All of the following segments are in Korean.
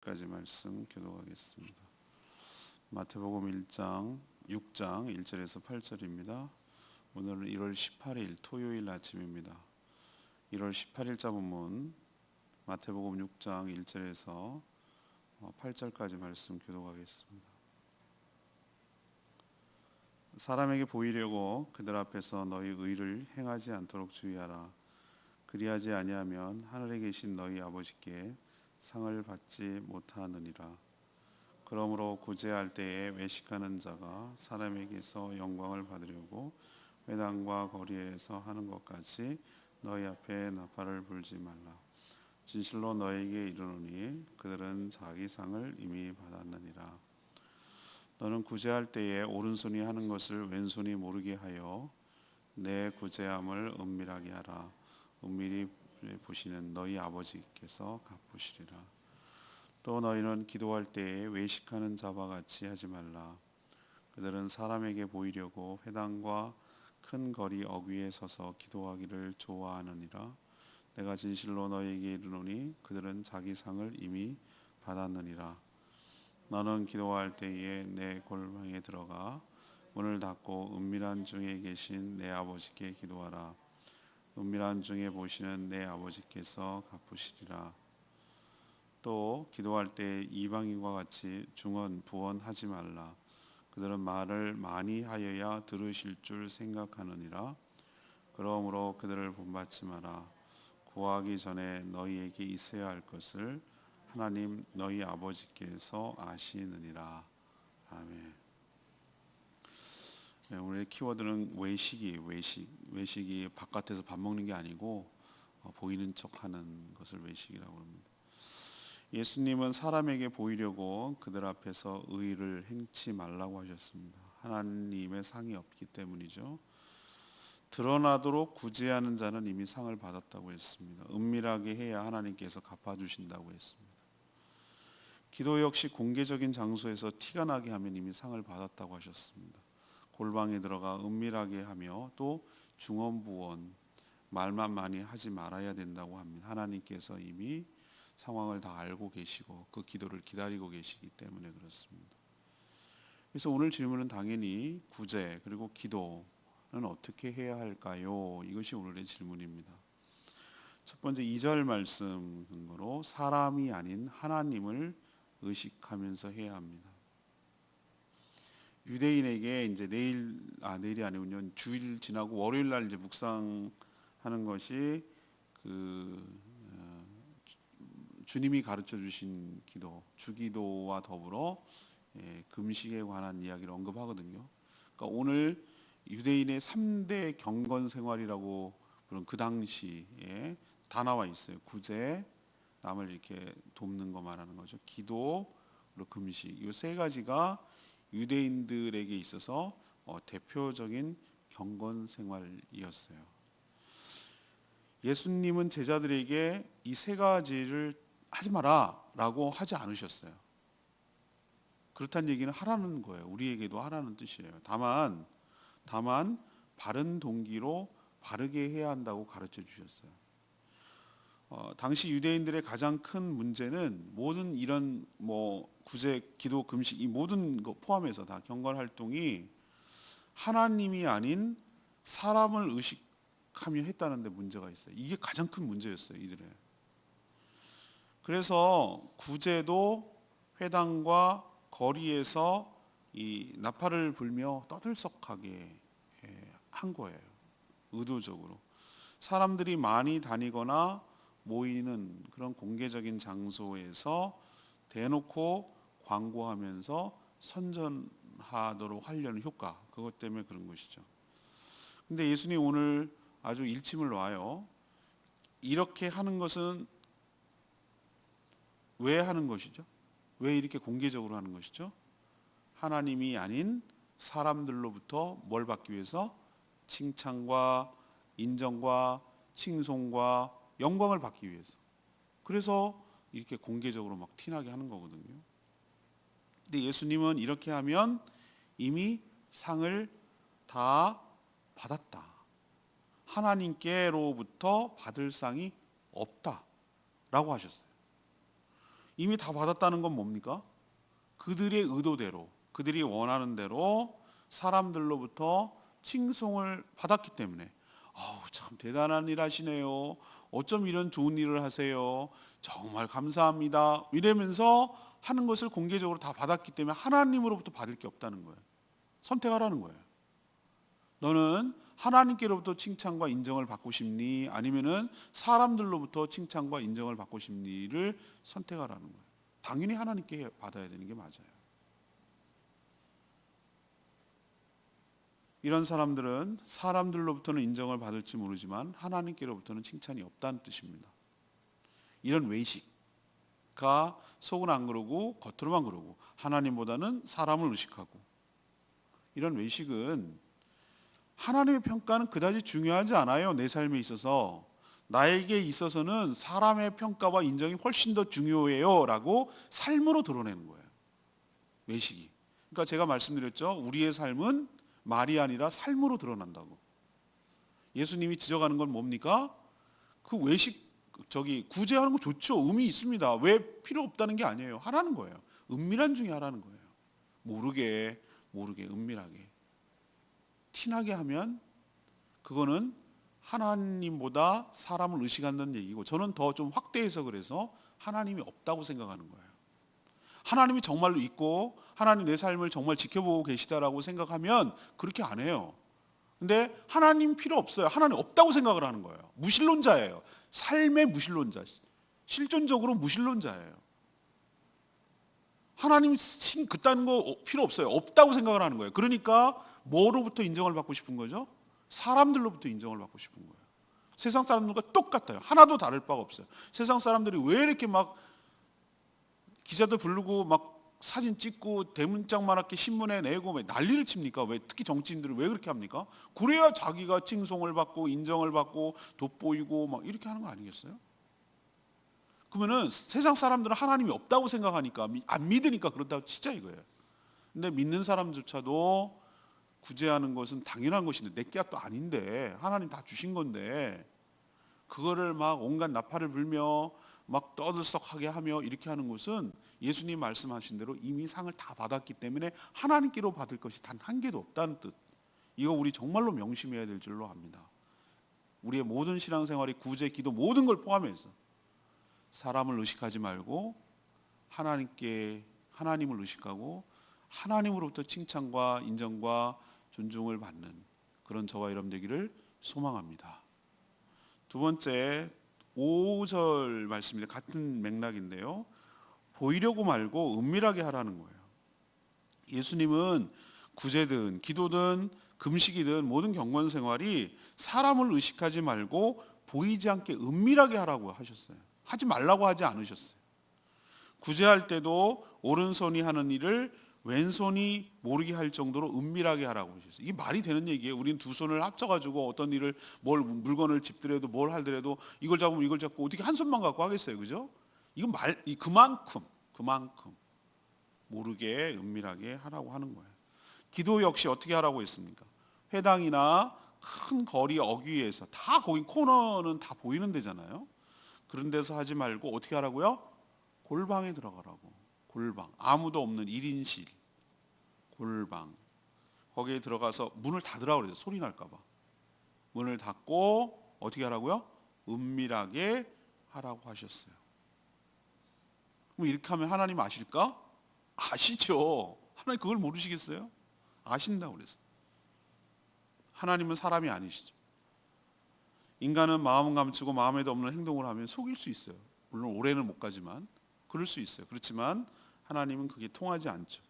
8절까지 말씀 교독하겠습니다. 마태복음 6장 1절에서 8절입니다. 오늘은 1월 18일 토요일 아침입니다. 1월 18일자 본문 마태복음 6장 1절에서 8절까지 말씀 교독하겠습니다. 사람에게 보이려고 그들 앞에서 너희 의를 행하지 않도록 주의하라. 그리하지 아니하면 하늘에 계신 너희 아버지께 상을 받지 못하느니라. 그러므로 구제할 때에 외식하는 자가 사람에게서 영광을 받으려고 회당과 거리에서 하는 것 같이 너희 앞에 나팔을 불지 말라. 진실로 너희에게 이르노니 그들은 자기 상을 이미 받았느니라. 너는 구제할 때에 오른손이 하는 것을 왼손이 모르게 하여 내 구제함을 은밀하게 하라. 은밀히 보시는 너희 아버지께서 갚으시리라. 또 너희는 기도할 때에 외식하는 자와 같이 하지 말라. 그들은 사람에게 보이려고 회당과 큰 거리 어귀에 서서 기도하기를 좋아하느니라. 내가 진실로 너희에게 이르노니 그들은 자기 상을 이미 받았느니라. 너는 기도할 때에 내 골방에 들어가 문을 닫고 은밀한 중에 계신 내 아버지께 기도하라. 은밀한 중에 보시는 내 아버지께서 갚으시리라. 또 기도할 때 이방인과 같이 중언부언하지 말라. 그들은 말을 많이 하여야 들으실 줄 생각하느니라. 그러므로 그들을 본받지 마라. 구하기 전에 너희에게 있어야 할 것을 하나님 너희 아버지께서 아시느니라. 아멘. 네, 오늘의 키워드는 외식이에요. 외식이 바깥에서 밥 먹는 게 아니고 보이는 척하는 것을 외식이라고 합니다. 예수님은 사람에게 보이려고 그들 앞에서 의를 행치 말라고 하셨습니다. 하나님의 상이 없기 때문이죠. 드러나도록 구제하는 자는 이미 상을 받았다고 했습니다. 은밀하게 해야 하나님께서 갚아주신다고 했습니다. 기도 역시 공개적인 장소에서 티가 나게 하면 이미 상을 받았다고 하셨습니다. 골방에 들어가 은밀하게 하며 또 중언부언 말만 많이 하지 말아야 된다고 합니다. 하나님께서 이미 상황을 다 알고 계시고 그 기도를 기다리고 계시기 때문에 그렇습니다. 그래서 오늘 질문은 당연히 구제 그리고 기도는 어떻게 해야 할까요? 이것이 오늘의 질문입니다. 첫 번째 2절 말씀 근거로 사람이 아닌 하나님을 의식하면서 해야 합니다. 유대인에게 이제 내일이 아니군요. 주일 지나고 월요일 날 이제 묵상하는 것이 주님이 가르쳐 주신 기도, 주기도와 더불어 금식에 관한 이야기를 언급하거든요. 그러니까 오늘 유대인의 3대 경건 생활이라고 부른 그 당시에 다 나와 있어요. 구제, 남을 이렇게 돕는 거 말하는 거죠. 기도, 그리고 금식. 이 세 가지가 유대인들에게 있어서 대표적인 경건 생활이었어요. 예수님은 제자들에게 이 세 가지를 하지 마라라고 하지 않으셨어요. 그렇다는 얘기는 하라는 거예요. 우리에게도 하라는 뜻이에요. 다만 바른 동기로 바르게 해야 한다고 가르쳐 주셨어요. 당시 유대인들의 가장 큰 문제는 모든 이런 구제, 기도, 금식 이 모든 거 포함해서 다 경건 활동이 하나님이 아닌 사람을 의식하며 했다는 데 문제가 있어요. 이게 가장 큰 문제였어요, 이들의. 그래서 구제도 회당과 거리에서 이 나팔을 불며 떠들썩하게 한 거예요. 의도적으로. 사람들이 많이 다니거나 모이는 그런 공개적인 장소에서 대놓고 광고하면서 선전하도록 하려는 효과, 그것 때문에 그런 것이죠. 근데 예수님 오늘 아주 일침을 놔요. 이렇게 하는 것은 왜 하는 것이죠? 왜 이렇게 공개적으로 하는 것이죠? 하나님이 아닌 사람들로부터 뭘 받기 위해서? 칭찬과 인정과 칭송과 영광을 받기 위해서. 그래서 이렇게 공개적으로 막 티나게 하는 거거든요. 근데 예수님은 이렇게 하면 이미 상을 다 받았다. 하나님께로부터 받을 상이 없다라고 하셨어요. 이미 다 받았다는 건 뭡니까? 그들의 의도대로, 그들이 원하는 대로 사람들로부터 칭송을 받았기 때문에 참 대단한 일 하시네요. 어쩜 이런 좋은 일을 하세요. 정말 감사합니다. 이러면서 하는 것을 공개적으로 다 받았기 때문에 하나님으로부터 받을 게 없다는 거예요. 선택하라는 거예요. 너는 하나님께로부터 칭찬과 인정을 받고 싶니? 아니면은 사람들로부터 칭찬과 인정을 받고 싶니를 선택하라는 거예요. 당연히 하나님께 받아야 되는 게 맞아요. 이런 사람들은 사람들로부터는 인정을 받을지 모르지만 하나님께로부터는 칭찬이 없다는 뜻입니다. 이런 외식가 속은 안 그러고 겉으로만 그러고 하나님보다는 사람을 의식하고, 이런 외식은 하나님의 평가는 그다지 중요하지 않아요. 내 삶에 있어서 나에게 있어서는 사람의 평가와 인정이 훨씬 더 중요해요 라고 삶으로 드러내는 거예요. 외식이. 그러니까 제가 말씀드렸죠. 우리의 삶은 말이 아니라 삶으로 드러난다고. 예수님이 지적하는 건 뭡니까? 그 외식 구제하는 거 좋죠. 의미 있습니다. 왜 필요 없다는 게 아니에요. 하라는 거예요. 은밀한 중에 하라는 거예요. 모르게 은밀하게 티나게 하면 그거는 하나님보다 사람을 의식한다는 얘기고, 저는 더 좀 확대해서 그래서 하나님이 없다고 생각하는 거예요. 하나님이 정말로 있고 하나님 내 삶을 정말 지켜보고 계시다라고 생각하면 그렇게 안 해요. 근데 하나님 필요 없어요. 하나님 없다고 생각을 하는 거예요. 무신론자예요. 삶의 무신론자. 실존적으로 무신론자예요. 하나님 그딴 거 필요 없어요. 없다고 생각을 하는 거예요. 그러니까 뭐로부터 인정을 받고 싶은 거죠? 사람들로부터 인정을 받고 싶은 거예요. 세상 사람들과 똑같아요. 하나도 다를 바가 없어요. 세상 사람들이 왜 이렇게 막 기자들 부르고 막 사진 찍고 대문짝만하게 신문에 내고 왜 난리를 칩니까? 왜 특히 정치인들은 왜 그렇게 합니까? 그래야 자기가 칭송을 받고 인정을 받고 돋보이고 막 이렇게 하는 거 아니겠어요? 그러면은 세상 사람들은 하나님이 없다고 생각하니까, 안 믿으니까 그렇다고 치자 이거예요. 근데 믿는 사람조차도 구제하는 것은 당연한 것인데, 내 게 또 아닌데 하나님 다 주신 건데 그거를 막 온갖 나팔을 불며 막 떠들썩하게 하며 이렇게 하는 것은 예수님 말씀하신 대로 이미 상을 다 받았기 때문에 하나님께로 받을 것이 단 한 개도 없다는 뜻. 이거 우리 정말로 명심해야 될 줄로 압니다. 우리의 모든 신앙생활이 구제, 기도 모든 걸 포함해서 사람을 의식하지 말고 하나님을 의식하고 하나님으로부터 칭찬과 인정과 존중을 받는 그런 저와 여러분 되기를 소망합니다. 두 번째 5절 말씀입니다. 같은 맥락인데요. 보이려고 말고 은밀하게 하라는 거예요. 예수님은 구제든 기도든 금식이든 모든 경건 생활이 사람을 의식하지 말고 보이지 않게 은밀하게 하라고 하셨어요. 하지 말라고 하지 않으셨어요. 구제할 때도 오른손이 하는 일을 왼손이 모르게 할 정도로 은밀하게 하라고 하셨어요. 이게 말이 되는 얘기예요. 우리는 두 손을 합쳐가지고 어떤 일을 물건을 집더라도 뭘 하더라도 이걸 잡으면 이걸 잡고 어떻게 한 손만 갖고 하겠어요, 그죠? 이건 그만큼 모르게 은밀하게 하라고 하는 거예요. 기도 역시 어떻게 하라고 했습니까? 회당이나 큰 거리 어귀에서 다 거기 코너는 다 보이는 데잖아요. 그런 데서 하지 말고 어떻게 하라고요? 골방에 들어가라고. 골방, 아무도 없는 1인실 골방, 거기에 들어가서 문을 닫으라고 그래요. 소리 날까 봐. 문을 닫고 어떻게 하라고요? 은밀하게 하라고 하셨어요. 그럼 이렇게 하면 하나님 아실까? 아시죠. 하나님 그걸 모르시겠어요? 아신다고 그랬어요. 하나님은 사람이 아니시죠. 인간은 마음은 감추고 마음에도 없는 행동을 하면 속일 수 있어요. 물론 오래는 못 가지만 그럴 수 있어요. 그렇지만 하나님은 그게 통하지 않죠.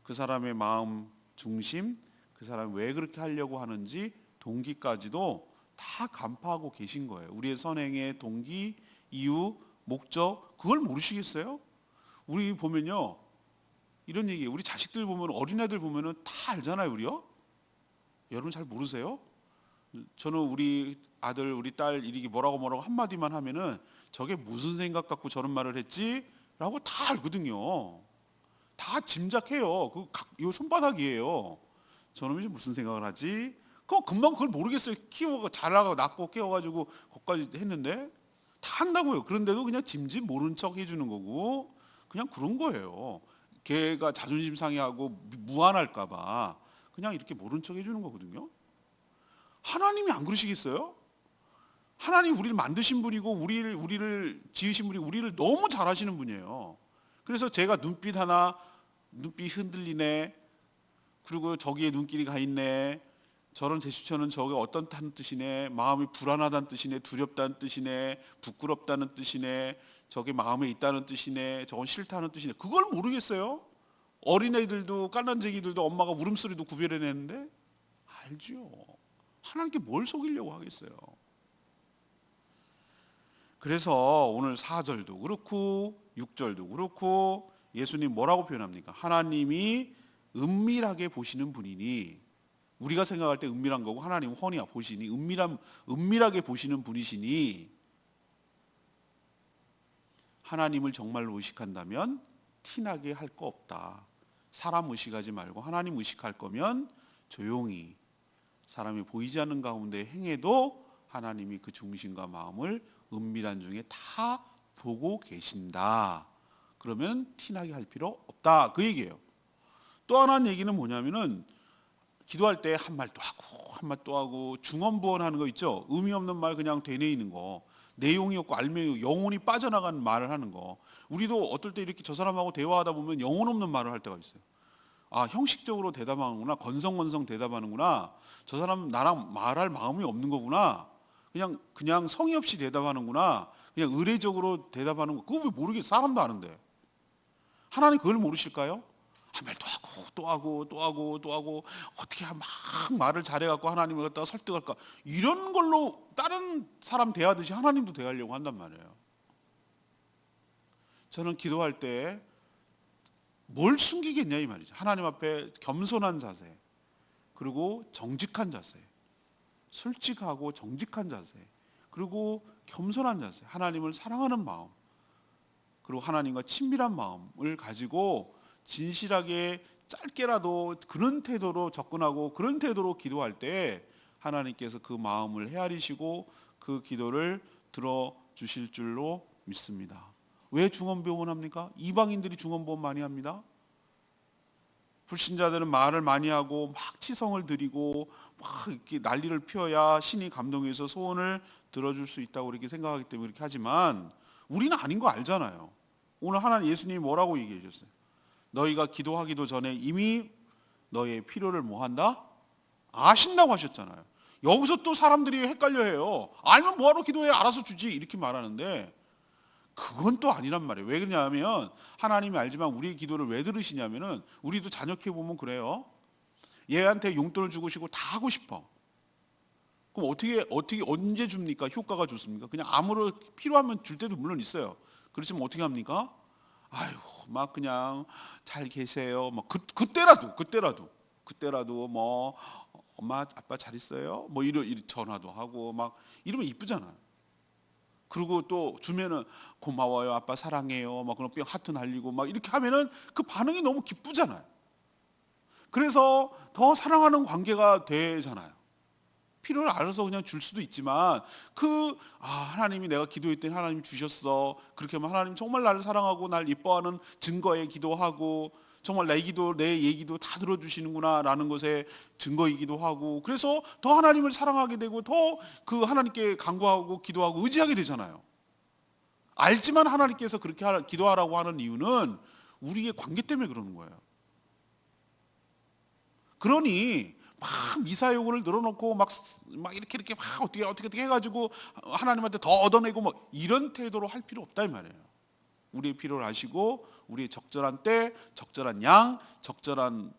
그 사람의 마음 중심, 그 사람이 왜 그렇게 하려고 하는지 동기까지도 다 간파하고 계신 거예요. 우리의 선행의 동기, 이유, 목적, 그걸 모르시겠어요? 우리 보면요, 이런 얘기예요. 우리 자식들 보면, 어린애들 보면은 다 알잖아요, 우리요. 여러분 잘 모르세요? 저는 우리 아들, 우리 딸 이렇게 뭐라고 한마디만 하면은 저게 무슨 생각 갖고 저런 말을 했지? 라고 다 알거든요. 다 짐작해요. 요 손바닥이에요. 저놈이 무슨 생각을 하지? 금방 그걸 모르겠어요. 자라고 낳고 키워가지고 거기까지 했는데 다 한다고요. 그런데도 그냥 짐짓 모른 척 해주는 거고 그냥 그런 거예요. 걔가 자존심 상해하고 무안할까 봐 그냥 이렇게 모른 척 해주는 거거든요. 하나님이 안 그러시겠어요? 하나님 우리를 만드신 분이고 우리를 지으신 분이 우리를 너무 잘하시는 분이에요. 그래서 제가 눈빛 하나 눈빛 흔들리네. 그리고 저기에 눈길이 가 있네. 저런 제스처는 저게 어떤 뜻이네. 마음이 불안하다는 뜻이네. 두렵다는 뜻이네. 부끄럽다는 뜻이네. 저게 마음에 있다는 뜻이네. 저건 싫다는 뜻이네. 그걸 모르겠어요? 어린애들도 깔난쟁이들도 엄마가 울음소리도 구별해내는데 알죠. 하나님께 뭘 속이려고 하겠어요. 그래서 오늘 4절도 그렇고 6절도 그렇고 예수님 뭐라고 표현합니까? 하나님이 은밀하게 보시는 분이니, 우리가 생각할 때 은밀한 거고 하나님은 훤히 보시니 은밀하게 보시는 분이시니, 하나님을 정말로 의식한다면 티나게 할 거 없다. 사람 의식하지 말고 하나님 의식할 거면 조용히 사람이 보이지 않는 가운데 행해도 하나님이 그 중심과 마음을 은밀한 중에 다 보고 계신다. 그러면 티나게 할 필요 없다. 그 얘기예요. 또 하나 얘기는 뭐냐면은 기도할 때 한 말 또 하고 한 말 또 하고 중언부언하는 거 있죠. 의미 없는 말 그냥 되뇌이는 거, 내용이 없고 알맹이 영혼이 빠져나가는 말을 하는 거. 우리도 어떨 때 이렇게 저 사람하고 대화하다 보면 영혼 없는 말을 할 때가 있어요. 아, 형식적으로 대답하는구나, 건성건성 대답하는구나, 저 사람 나랑 말할 마음이 없는 거구나, 그냥 성의 없이 대답하는구나, 그냥 의례적으로 대답하는 거. 그거 왜 모르겠어요? 사람도 아는데. 하나님 그걸 모르실까요? 한 말 또 하고 또 하고 또 하고 또 하고 어떻게 막 말을 잘해갖고 하나님을 갖다가 설득할까, 이런 걸로 다른 사람 대하듯이 하나님도 대하려고 한단 말이에요. 저는 기도할 때 뭘 숨기겠냐 이 말이죠. 하나님 앞에 겸손한 자세, 그리고 정직한 자세, 솔직하고 정직한 자세, 그리고 겸손한 자세, 하나님을 사랑하는 마음, 그리고 하나님과 친밀한 마음을 가지고 진실하게 짧게라도 그런 태도로 접근하고 그런 태도로 기도할 때 하나님께서 그 마음을 헤아리시고 그 기도를 들어주실 줄로 믿습니다. 왜 중언부언 합니까? 이방인들이 중언부언 많이 합니다. 불신자들은 말을 많이 하고 막 치성을 드리고 막 이렇게 난리를 피워야 신이 감동해서 소원을 들어줄 수 있다고 이렇게 생각하기 때문에 이렇게 하지만 우리는 아닌 거 알잖아요. 오늘 하나님 예수님이 뭐라고 얘기해 주셨어요? 너희가 기도하기도 전에 이미 너의 필요를 뭐 한다? 아신다고 하셨잖아요. 여기서 또 사람들이 헷갈려 해요. 알면 뭐하러 기도해? 알아서 주지. 이렇게 말하는데 그건 또 아니란 말이에요. 왜 그러냐면 하나님이 알지만 우리의 기도를 왜 들으시냐면은, 우리도 자녀 키워보면 그래요. 얘한테 용돈을 주고 싶고 다 하고 싶어. 그럼 어떻게 언제 줍니까? 효과가 좋습니까? 그냥 아무런 필요하면 줄 때도 물론 있어요. 그렇지만 어떻게 합니까? 아유, 막 그냥 잘 계세요. 막 그때라도 뭐 엄마 아빠 잘 있어요? 뭐 이런 전화도 하고 막 이러면 이쁘잖아요. 그리고 또 주면은 고마워요, 아빠 사랑해요, 막 그런 뿅 하트 날리고 막 이렇게 하면은 그 반응이 너무 기쁘잖아요. 그래서 더 사랑하는 관계가 되잖아요. 필요를 알아서 그냥 줄 수도 있지만 하나님이 내가 기도했더니 하나님이 주셨어. 그렇게 하면 하나님 정말 나를 사랑하고 날 이뻐하는 증거에 기도하고 정말 내 기도 내 얘기도 다 들어주시는구나 라는 것에 증거이기도 하고, 그래서 더 하나님을 사랑하게 되고 더 그 하나님께 간구하고 기도하고 의지하게 되잖아요. 알지만 하나님께서 그렇게 기도하라고 하는 이유는 우리의 관계 때문에 그러는 거예요. 그러니 막 미사여구를 늘어놓고 막 이렇게 막 어떻게 해가지고 하나님한테 더 얻어내고 뭐 이런 태도로 할 필요 없다 이 말이에요. 우리의 필요를 아시고 우리의 적절한 때, 적절한 양, 적절한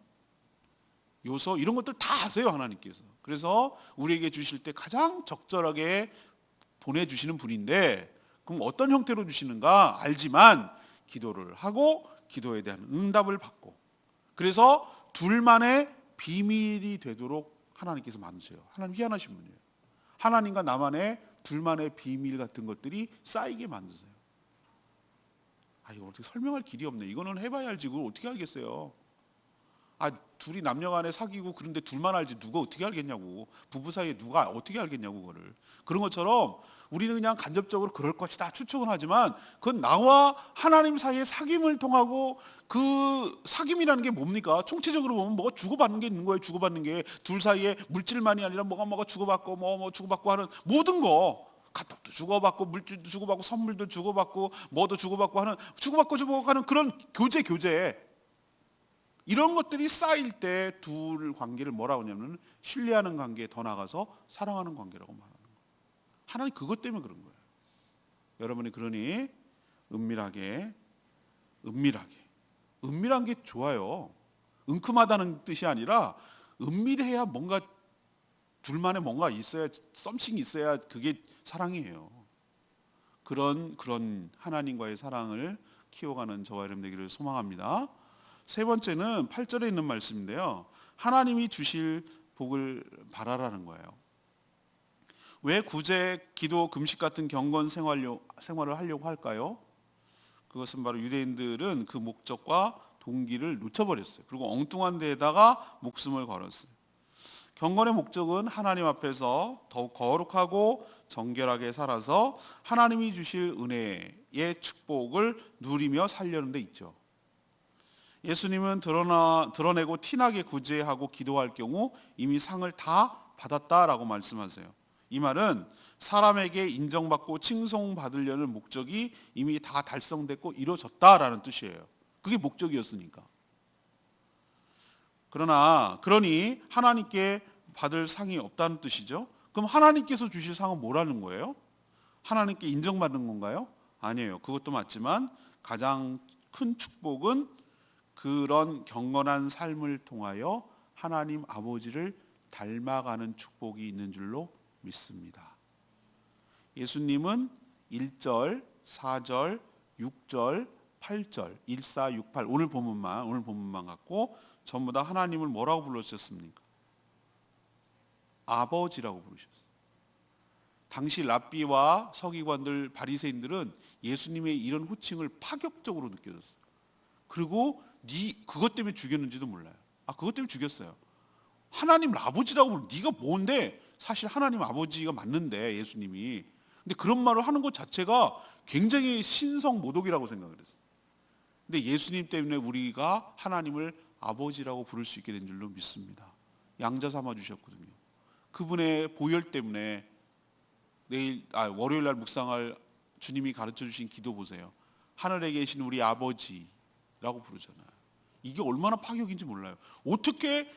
요소 이런 것들 다 아세요 하나님께서. 그래서 우리에게 주실 때 가장 적절하게 보내주시는 분인데, 그럼 어떤 형태로 주시는가 알지만 기도를 하고 기도에 대한 응답을 받고, 그래서 둘만의 비밀이 되도록 하나님께서 만드세요. 하나님 희한하신 분이에요. 하나님과 나만의 둘만의 비밀 같은 것들이 쌓이게 만드세요. 이거 어떻게 설명할 길이 없네. 이거는 해봐야 알지 그걸 어떻게 알겠어요. 둘이 남녀간에 사귀고 그런데 둘만 알지 누가 어떻게 알겠냐고. 부부 사이에 누가 어떻게 알겠냐고 그거를. 그런 것처럼 우리는 그냥 간접적으로 그럴 것이다 추측은 하지만 그건 나와 하나님 사이의 사귐을 통하고 그 사귐이라는 게 뭡니까? 총체적으로 보면 뭐가 주고받는 게 있는 거예요. 주고받는 게 둘 사이에 물질만이 아니라 뭐가 주고받고 뭐 주고받고 하는 모든 거 카톡도 주고받고 물질도 주고받고 선물도 주고받고 뭐도 주고받고 하는 주고받고 하는 그런 교제 이런 것들이 쌓일 때 둘 관계를 뭐라고 하냐면 신뢰하는 관계에 더 나가서 사랑하는 관계라고 말하는 거예요. 하나님 그것 때문에 그런 거예요. 여러분이 그러니 은밀한 게 좋아요. 은큼하다는 뜻이 아니라 은밀해야 뭔가 둘만의 뭔가 있어야 썸씽이 있어야 그게 사랑이에요. 그런 하나님과의 사랑을 키워가는 저와 여러분 되기를 소망합니다. 세 번째는 8절에 있는 말씀인데요. 하나님이 주실 복을 바라라는 거예요. 왜 구제, 기도, 금식 같은 경건 생활을 하려고 할까요? 그것은 바로 유대인들은 그 목적과 동기를 놓쳐버렸어요. 그리고 엉뚱한 데에다가 목숨을 걸었어요. 경건의 목적은 하나님 앞에서 더욱 거룩하고 정결하게 살아서 하나님이 주실 은혜의 축복을 누리며 살려는 데 있죠. 예수님은 드러내고 티나게 구제하고 기도할 경우 이미 상을 다 받았다라고 말씀하세요. 이 말은 사람에게 인정받고 칭송받으려는 목적이 이미 다 달성됐고 이루어졌다라는 뜻이에요. 그게 목적이었으니까. 그러니 하나님께 받을 상이 없다는 뜻이죠. 그럼 하나님께서 주실 상은 뭐라는 거예요? 하나님께 인정받는 건가요? 아니에요. 그것도 맞지만 가장 큰 축복은 그런 경건한 삶을 통하여 하나님 아버지를 닮아가는 축복이 있는 줄로 믿습니다. 예수님은 1절, 4절, 6절, 8절, 1, 4, 6, 8 오늘 본문만 갖고 전부 다 하나님을 뭐라고 불러주셨습니까? 아버지라고 부르셨어요. 당시 랍비와 서기관들, 바리새인들은 예수님의 이런 호칭을 파격적으로 느껴졌어요. 그리고 그것 때문에 죽였는지도 몰라요. 그것 때문에 죽였어요. 하나님 아버지라고 부르. 네가 뭔데? 사실 하나님 아버지가 맞는데 예수님이. 근데 그런 말을 하는 것 자체가 굉장히 신성 모독이라고 생각을 했어요. 근데 예수님 때문에 우리가 하나님을 아버지라고 부를 수 있게 된 줄로 믿습니다. 양자 삼아 주셨거든요. 그분의 보혈 때문에 월요일 날 묵상할 주님이 가르쳐 주신 기도 보세요. 하늘에 계신 우리 아버지라고 부르잖아요. 이게 얼마나 파격인지 몰라요. 어떻게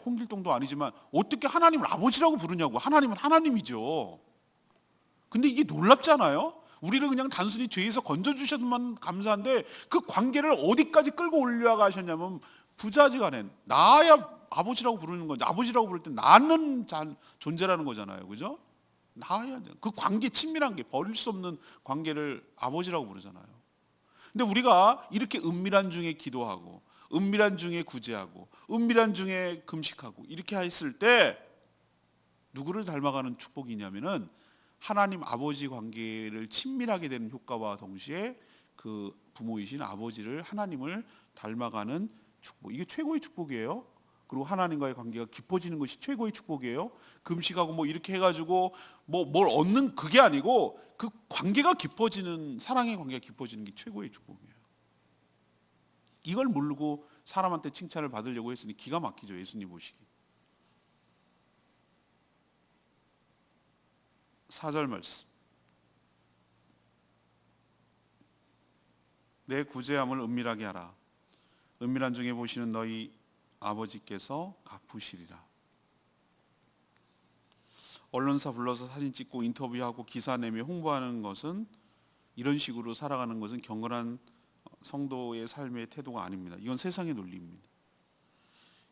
홍길동도 아니지만 어떻게 하나님을 아버지라고 부르냐고. 하나님은 하나님이죠. 근데 이게 놀랍잖아요. 우리를 그냥 단순히 죄에서 건져주셔서만 감사한데 그 관계를 어디까지 끌고 올려가셨냐면 부자지간에 나야 아버지라고 부르는 건지 아버지라고 부를 때 나는 존재라는 거잖아요. 그죠? 나야 돼. 그 관계 친밀한 게 버릴 수 없는 관계를 아버지라고 부르잖아요. 근데 우리가 이렇게 은밀한 중에 기도하고 은밀한 중에 구제하고 은밀한 중에 금식하고 이렇게 했을 때 누구를 닮아가는 축복이냐면은 하나님 아버지 관계를 친밀하게 되는 효과와 동시에 그 부모이신 아버지를 하나님을 닮아가는 축복. 이게 최고의 축복이에요. 그리고 하나님과의 관계가 깊어지는 것이 최고의 축복이에요. 금식하고 뭐 이렇게 해가지고 뭘 얻는 그게 아니고 그 관계가 깊어지는 사랑의 관계가 깊어지는 게 최고의 축복이에요. 이걸 모르고 사람한테 칭찬을 받으려고 했으니 기가 막히죠. 예수님 보시기. 4절 말씀. 내 구제함을 은밀하게 하라. 은밀한 중에 보시는 너희 아버지께서 갚으시리라. 언론사 불러서 사진 찍고 인터뷰하고 기사 내며 홍보하는 것은 이런 식으로 살아가는 것은 경건한 성도의 삶의 태도가 아닙니다. 이건 세상의 논리입니다.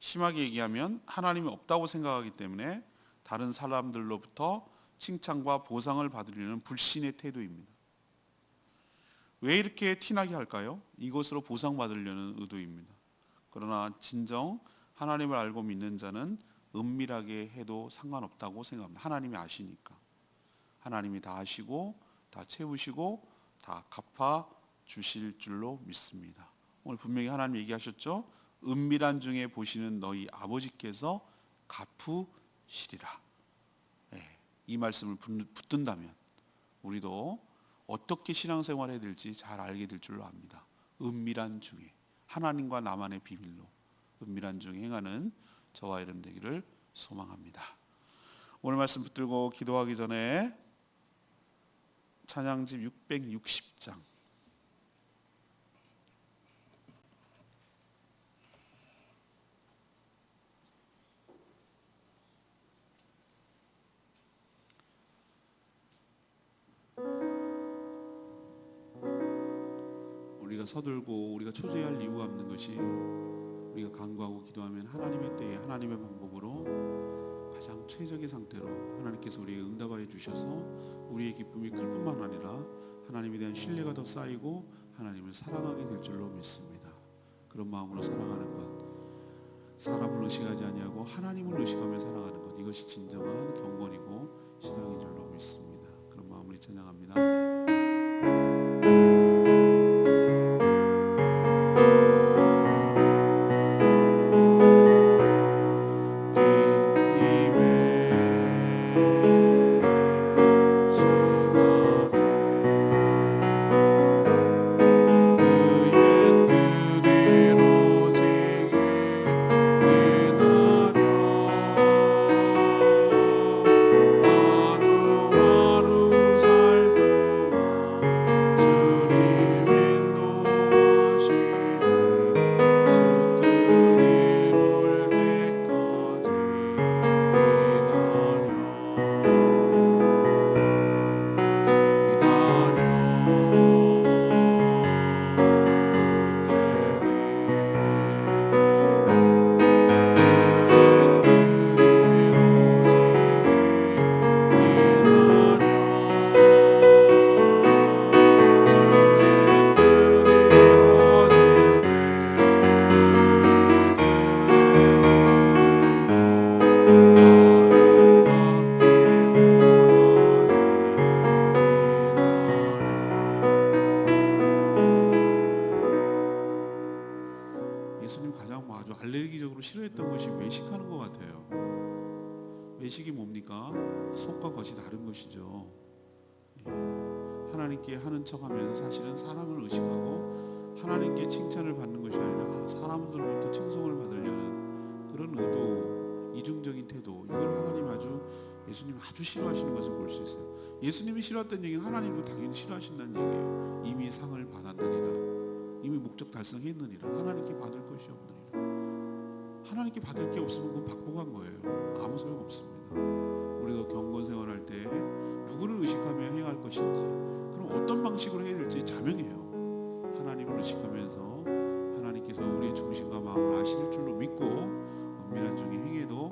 심하게 얘기하면 하나님이 없다고 생각하기 때문에 다른 사람들로부터 칭찬과 보상을 받으려는 불신의 태도입니다. 왜 이렇게 티나게 할까요? 이것으로 보상받으려는 의도입니다. 그러나 진정 하나님을 알고 믿는 자는 은밀하게 해도 상관없다고 생각합니다. 하나님이 아시니까. 하나님이 다 아시고 다 채우시고 다 갚아 주실 줄로 믿습니다. 오늘 분명히 하나님 얘기하셨죠? 은밀한 중에 보시는 너희 아버지께서 갚으시리라. 이 말씀을 붙든다면 우리도 어떻게 신앙생활해야 될지 잘 알게 될 줄로 압니다. 은밀한 중에, 하나님과 나만의 비밀로 은밀한 중에 행하는 저와 여러분 되기를 소망합니다. 오늘 말씀 붙들고 기도하기 전에 찬양집 660장 우리가 서둘고 우리가 초조해할 이유가 없는 것이, 우리가 간구하고 기도하면 하나님의 때에 하나님의 방법으로 가장 최적의 상태로 하나님께서 우리에게 응답하여 주셔서 우리의 기쁨이 클 뿐만 아니라 하나님에 대한 신뢰가 더 쌓이고 하나님을 사랑하게 될 줄로 믿습니다. 그런 마음으로 사랑하는 것, 사람을 의식하지 아니하고 하나님을 의식하며 살아가는 것, 이것이 진정한 경건이고 신앙인 줄로 믿습니다. 그런 마음으로 찬양합니다. 예수님 가장 아주 알레르기적으로 싫어했던 것이 외식하는 것 같아요. 외식이 뭡니까? 속과 겉이 다른 것이죠. 하나님께 하는 척하면서 사실은 사람을 의식하고 하나님께 칭찬을 받는 것이 아니라 사람들로부터 칭송을 받으려는 그런 의도, 이중적인 태도, 이걸 하나님 예수님 아주 싫어하시는 것을 볼 수 있어요. 예수님이 싫어했던 얘기는 하나님도 당연히 싫어하신다는 얘기예요. 이미 상을 받았느니라, 이미 목적 달성했느니라, 하나님께 받을 것이 없느니라. 하나님께 받을 게 없으면 그건 박복한 거예요. 아무 소용 없습니다. 우리도 경건 생활할 때 누구를 의식하며 해야 할 것인지, 그럼 어떤 방식으로 해야 될지 자명해요. 하나님을 의식하면서 하나님께서 우리의 중심과 마음을 아실 줄로 믿고 은밀한 중에 행해도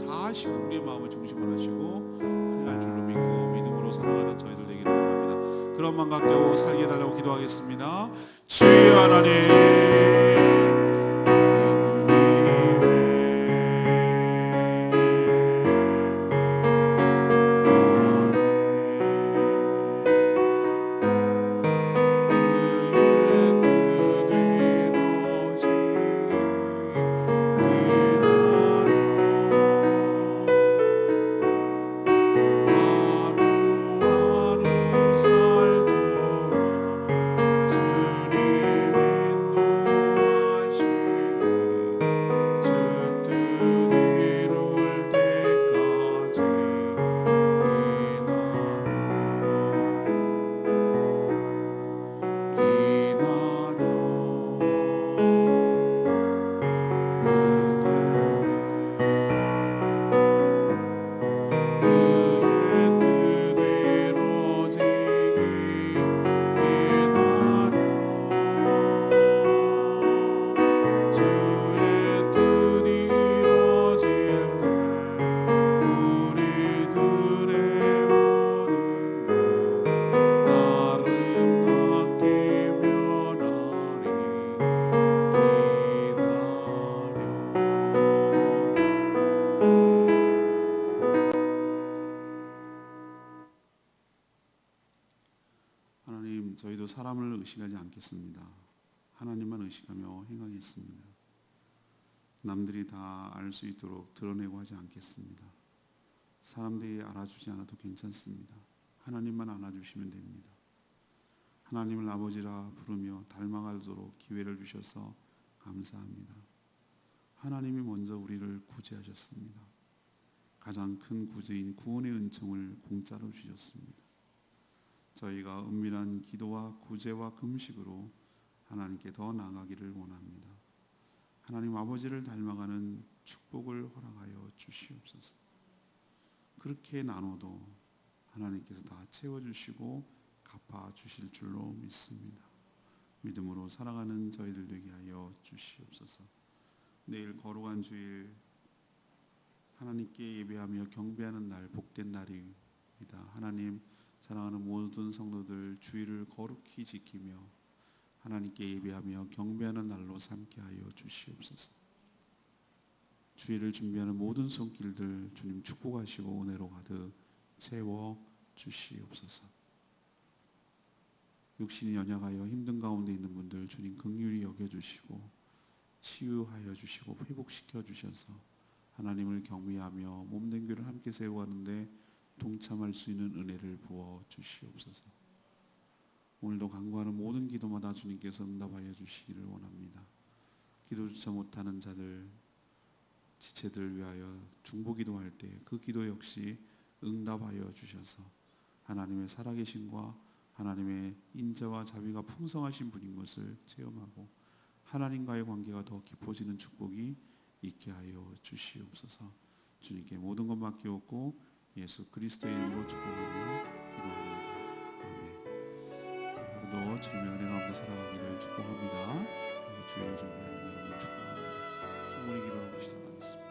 다 아시고 우리의 마음을 중심으로 하시고 행할 줄로 믿고 믿음으로 살아가는 저희들 되기를 바랍니다. 그런 마음 갖고 살게 해달라고 기도하겠습니다. 주여 하나님, 저희도 사람을 의식하지 않겠습니다. 하나님만 의식하며 행하겠습니다. 남들이 다 알 수 있도록 드러내고 하지 않겠습니다. 사람들이 알아주지 않아도 괜찮습니다. 하나님만 안아주시면 됩니다. 하나님을 아버지라 부르며 닮아가도록 기회를 주셔서 감사합니다. 하나님이 먼저 우리를 구제하셨습니다. 가장 큰 구제인 구원의 은총을 공짜로 주셨습니다. 저희가 은밀한 기도와 구제와 금식으로 하나님께 더 나아가기를 원합니다. 하나님 아버지를 닮아가는 축복을 허락하여 주시옵소서. 그렇게 나눠도 하나님께서 다 채워주시고 갚아주실 줄로 믿습니다. 믿음으로 살아가는 저희들 되게 하여 주시옵소서. 내일 거룩한 주일 하나님께 예배하며 경배하는 날, 복된 날입니다. 하나님, 사랑하는 모든 성도들 주일을 거룩히 지키며 하나님께 예배하며 경배하는 날로 삼게 하여 주시옵소서. 주일을 준비하는 모든 손길들 주님 축복하시고 은혜로 가득 채워 주시옵소서. 육신이 연약하여 힘든 가운데 있는 분들 주님 긍휼히 여겨주시고 치유하여 주시고 회복시켜 주셔서 하나님을 경외하며 몸된 교회를 함께 세워가는데 동참할 수 있는 은혜를 부어 주시옵소서. 오늘도 간구하는 모든 기도마다 주님께서 응답하여 주시기를 원합니다. 기도조차 못하는 자들, 지체들 위하여 중보기도할 때 그 기도 역시 응답하여 주셔서 하나님의 살아계심과 하나님의 인자와 자비가 풍성하신 분인 것을 체험하고 하나님과의 관계가 더 깊어지는 축복이 있게 하여 주시옵소서. 주님께 모든 것 맡기옵고 예수 그리스도의 이름으로 축복하며 기도합니다. 아멘. 하루도 주님의 은혜 가운데 살아가기를 축복합니다. 주일을 준비하는 여러분 축복합니다. 충분히 기도하고 시작하겠습니다.